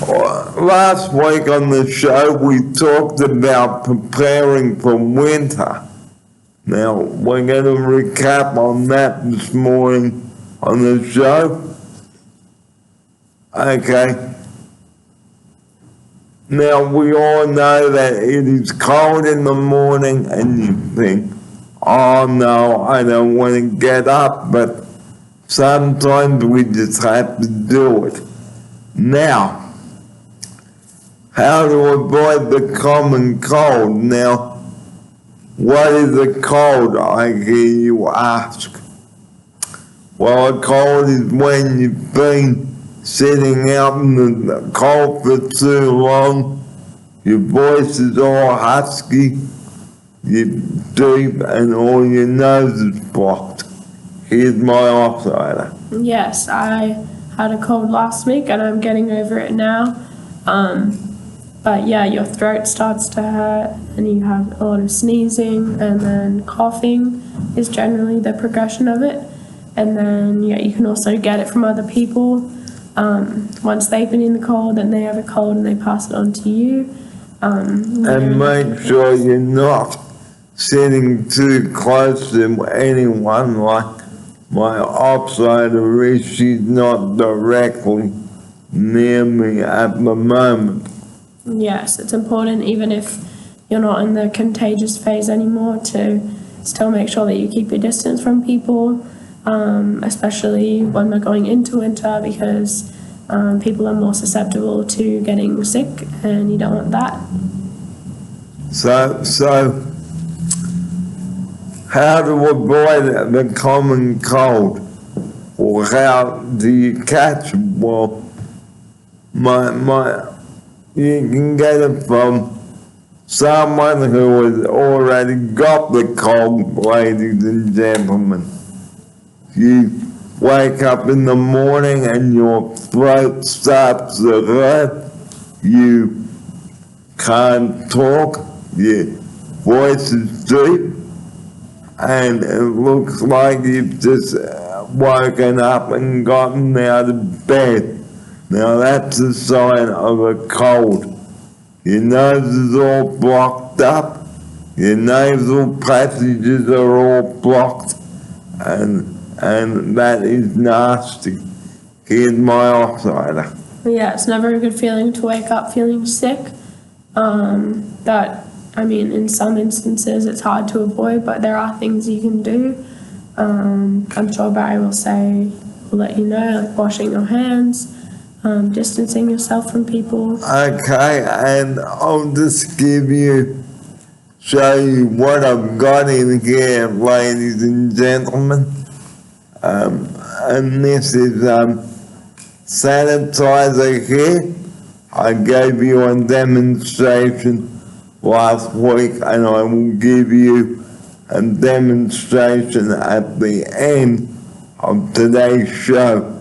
Last week on the show, we talked about preparing for winter. Now, we're going to recap on that this morning on the show. Okay. Now, we all know that it is cold in the morning and you think, oh no, I don't want to get up, but sometimes we just have to do it. Now, how to avoid the common cold? Now, what is a cold, I hear you ask? Well, a cold is when you've been sitting out in the cold for too long, your voice is all husky, you're deep, and all your nose is blocked. Here's my operator. Yes, I had a cold last week and I'm getting over it now. But yeah, your throat starts to hurt and you have a lot of sneezing, and then coughing is generally the progression of it. And then yeah, you can also get it from other people. Once they've been in the cold and they have a cold and they pass it on to you. And make sure you're not sitting too close to anyone, like my operator is. She's not directly near me at the moment. Yes, it's important, even if you're not in the contagious phase anymore, to still make sure that you keep your distance from people, especially when we're going into winter, because people are more susceptible to getting sick, and you don't want that. So how to avoid the common cold, or how do you catch it? Well, you can get it from someone who has already got the cold, ladies and gentlemen. You wake up in the morning and your throat starts to hurt, you can't talk, your voice is deep, and it looks like you've just woken up and gotten out of bed. Now that's a sign of a cold. Your nose is all blocked up, your nasal passages are all blocked, and that is nasty. Here's my operator. Yeah, it's never a good feeling to wake up feeling sick. In some instances it's hard to avoid, but there are things you can do. I'm sure Barry will let you know, like washing your hands, distancing yourself from people. Okay, and I'll just show you what I've got in here, ladies and gentlemen. And this is sanitizer here. I gave you a demonstration last week, and I will give you a demonstration at the end of today's show.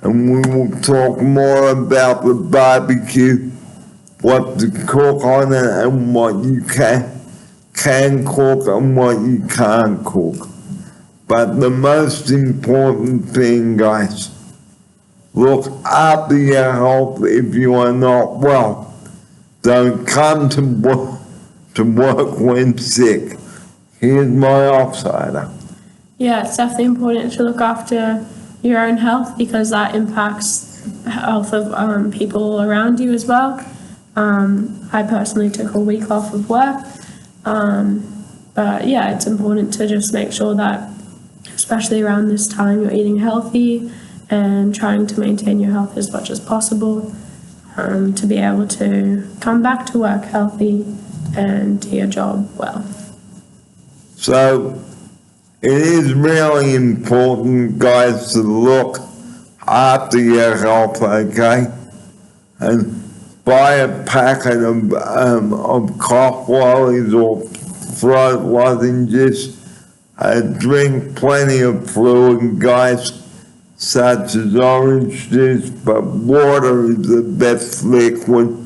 And we will talk more about the barbecue, what to cook on it, and what you can cook and what you can't cook. But the most important thing, guys, look after your health if you are not well. Don't come to work when sick. Here's my operator. Yeah, it's definitely important to look after your own health, because that impacts the health of people around you as well. I personally took a week off of work, but yeah, it's important to just make sure that, especially around this time, you're eating healthy and trying to maintain your health as much as possible, to be able to come back to work healthy and do your job well. So it is really important, guys, to look after your health, okay? And buy a packet of cough lollies or throat lozenges. Drink plenty of fluid, guys, such as orange juice, but water is the best liquid.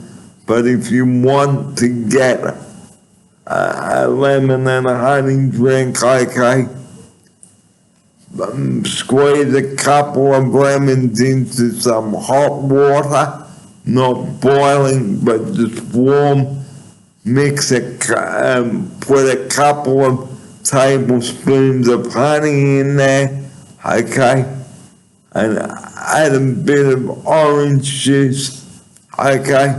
But if you want to get a lemon and a honey drink, okay, squeeze a couple of lemons into some hot water, not boiling, but just warm. Mix it, put a couple of tablespoons of honey in there, okay? And add a bit of orange juice, okay?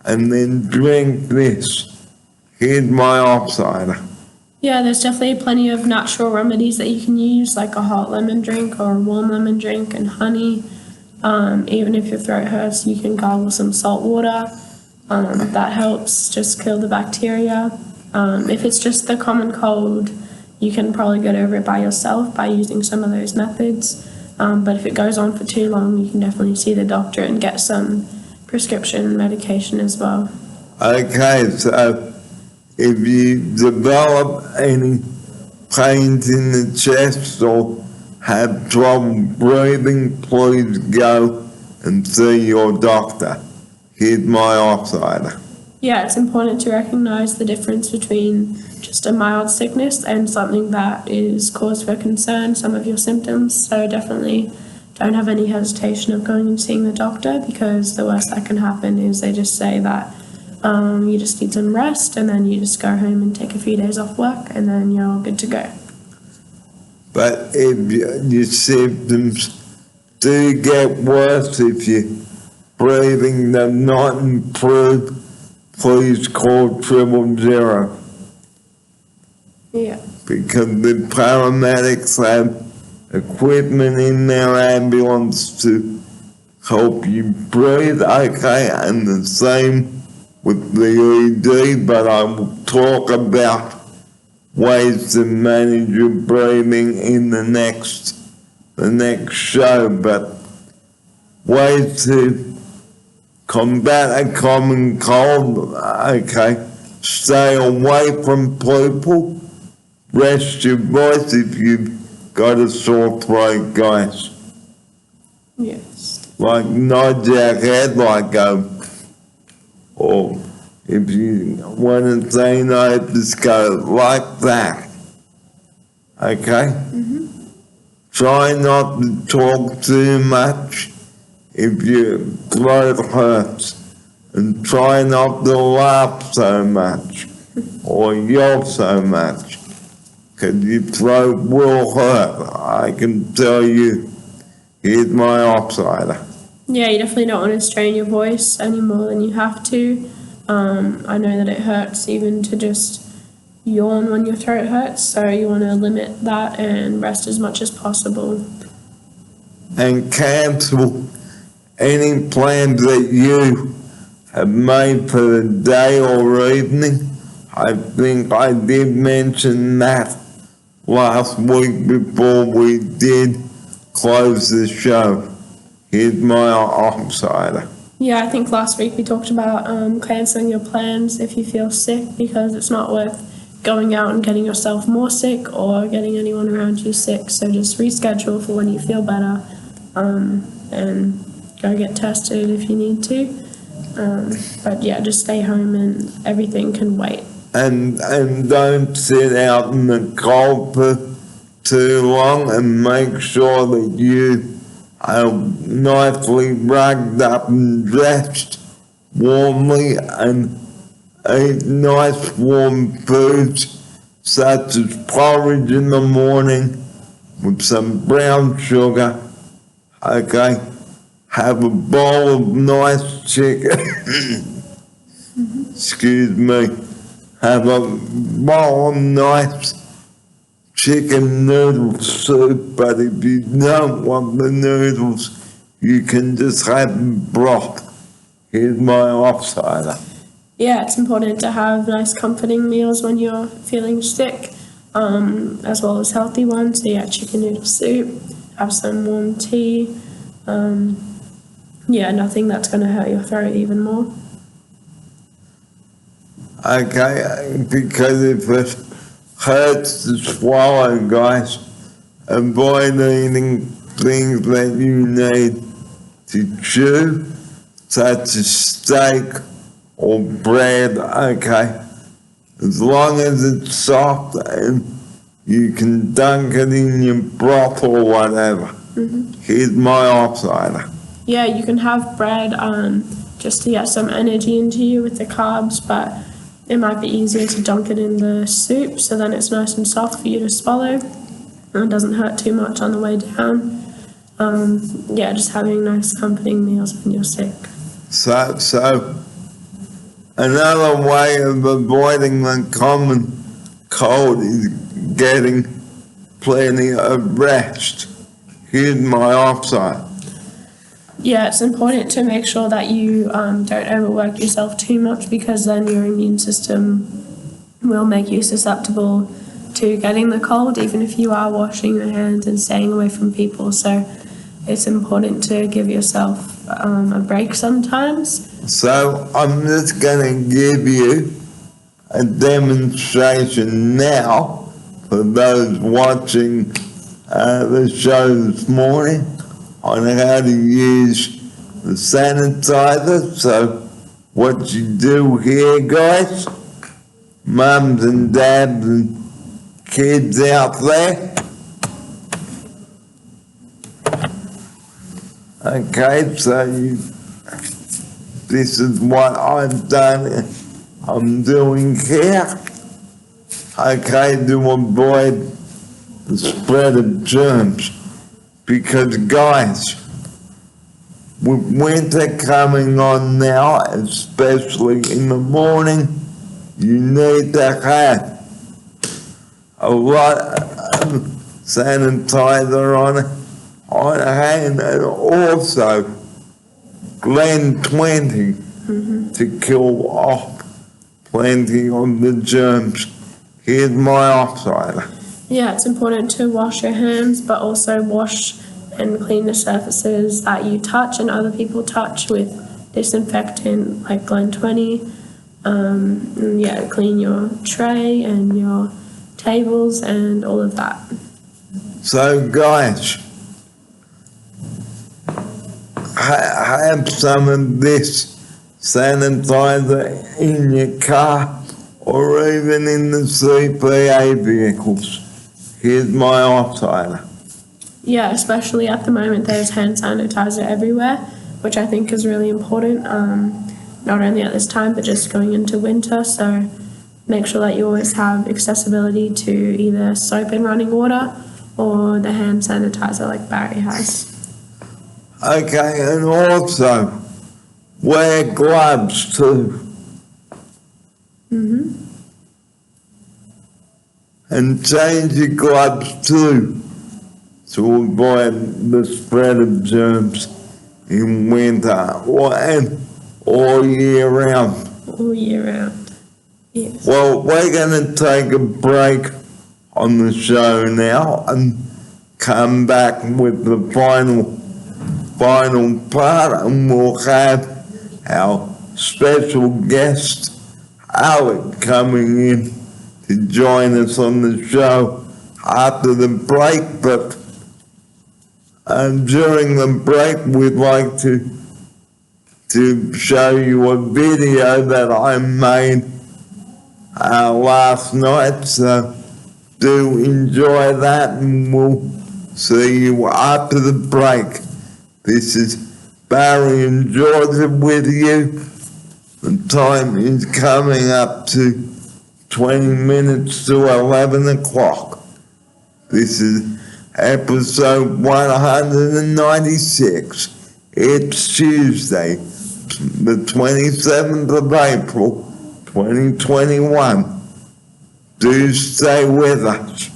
And then drink this. Here's my off cider. Yeah, there's definitely plenty of natural remedies that you can use, like a hot lemon drink or a warm lemon drink and honey. Even if your throat hurts, you can gargle some salt water. That helps just kill the bacteria. If it's just the common cold, you can probably get over it by yourself by using some of those methods. But if it goes on for too long, you can definitely see the doctor and get some prescription medication as well. Okay, so if you develop any pains in the chest or have trouble breathing, please go and see your doctor. Here's my off cider. Yeah, it's important to recognize the difference between just a mild sickness and something that is cause for concern, some of your symptoms. So definitely don't have any hesitation of going and seeing the doctor, because the worst that can happen is they just say that you just need some rest, and then you just go home and take a few days off work, and then you're all good to go. But if your symptoms do get worse, if your breathing does not improve, please call 000. Yeah. Because the paramedics have equipment in their ambulance to help you breathe, okay, and the same with the ED, but I will talk about ways to manage your breathing in the next show. But ways to combat a common cold, okay, stay away from people, rest your voice if you've got a sore throat, guys. Yes. Like nod your head like or if you want to say no, just go like that. Okay? Mm-hmm. Try not to talk too much if your throat hurts. And try not to laugh so much or yell so much, because your throat will hurt. I can tell you. Here's my off cider. Yeah, you definitely don't want to strain your voice any more than you have to. I know that it hurts even to just yawn when your throat hurts, so you want to limit that and rest as much as possible. And cancel any plans that you have made for the day or evening. I think I did mention that last week before we did close the show. Here's my off cider. Yeah, I think last week we talked about cancelling your plans if you feel sick, because it's not worth going out and getting yourself more sick or getting anyone around you sick. So just reschedule for when you feel better, and go get tested if you need to. But yeah, just stay home and everything can wait. And don't sit out in the cold for too long, and make sure that you are nicely rugged up and dressed warmly, and eat nice warm foods such as porridge in the morning with some brown sugar, okay? Have a bowl of nice chicken, excuse me, have a bowl of nice chicken noodle soup, but if you don't want the noodles, you can just have broth. Here's my off cider. Yeah, it's important to have nice comforting meals when you're feeling sick, as well as healthy ones. So yeah, chicken noodle soup, have some warm tea. Yeah, nothing that's going to hurt your throat even more. Okay, because if it hurts to swallow, guys, avoid eating things that you need to chew, such as steak or bread, okay? As long as it's soft and you can dunk it in your broth or whatever. Mm-hmm. Here's my off cider. Yeah, you can have bread just to get some energy into you with the carbs, but it might be easier to dunk it in the soup so then it's nice and soft for you to swallow and it doesn't hurt too much on the way down. Yeah, just having nice comforting meals when you're sick. So another way of avoiding the common cold is getting plenty of rest. Here's my offside. Yeah, it's important to make sure that you don't overwork yourself too much because then your immune system will make you susceptible to getting the cold even if you are washing your hands and staying away from people. So it's important to give yourself a break sometimes. So I'm just going to give you a demonstration now for those watching the show this morning on how to use the sanitizer. So what you do here, guys, mums and dads and kids out there, okay, so this is what I've done, I'm doing here, okay, to avoid the spread of germs. Because guys, with winter coming on now, especially in the morning, you need to have a lot of sanitizer on hand, and also Glen 20 to kill off plenty of the germs. Here's my offsider. Yeah, it's important to wash your hands, but also wash and clean the surfaces that you touch and other people touch with disinfectant like Glen 20. And yeah, clean your tray and your tables and all of that. So guys, have some of this sanitizer in your car or even in the CPA vehicles. Here's my offsider. Yeah, especially at the moment there's hand sanitizer everywhere, which I think is really important, not only at this time but just going into winter. So make sure that you always have accessibility to either soap and running water or the hand sanitizer like Barry has. Okay, and also wear gloves too. And change your gloves too to avoid the spread of germs in winter and all year round. All year round, yes. Well, we're going to take a break on the show now and come back with the final part, and we'll have our special guest, Alec, coming in to join us on the show after the break. But during the break, we'd like to show you a video that I made last night. So do enjoy that, and we'll see you after the break. This is Barry and Georgia with you. The time is coming up to 20 minutes to 11 o'clock. This is episode 196. It's Tuesday, the 27th of April, 2021. Do stay with us.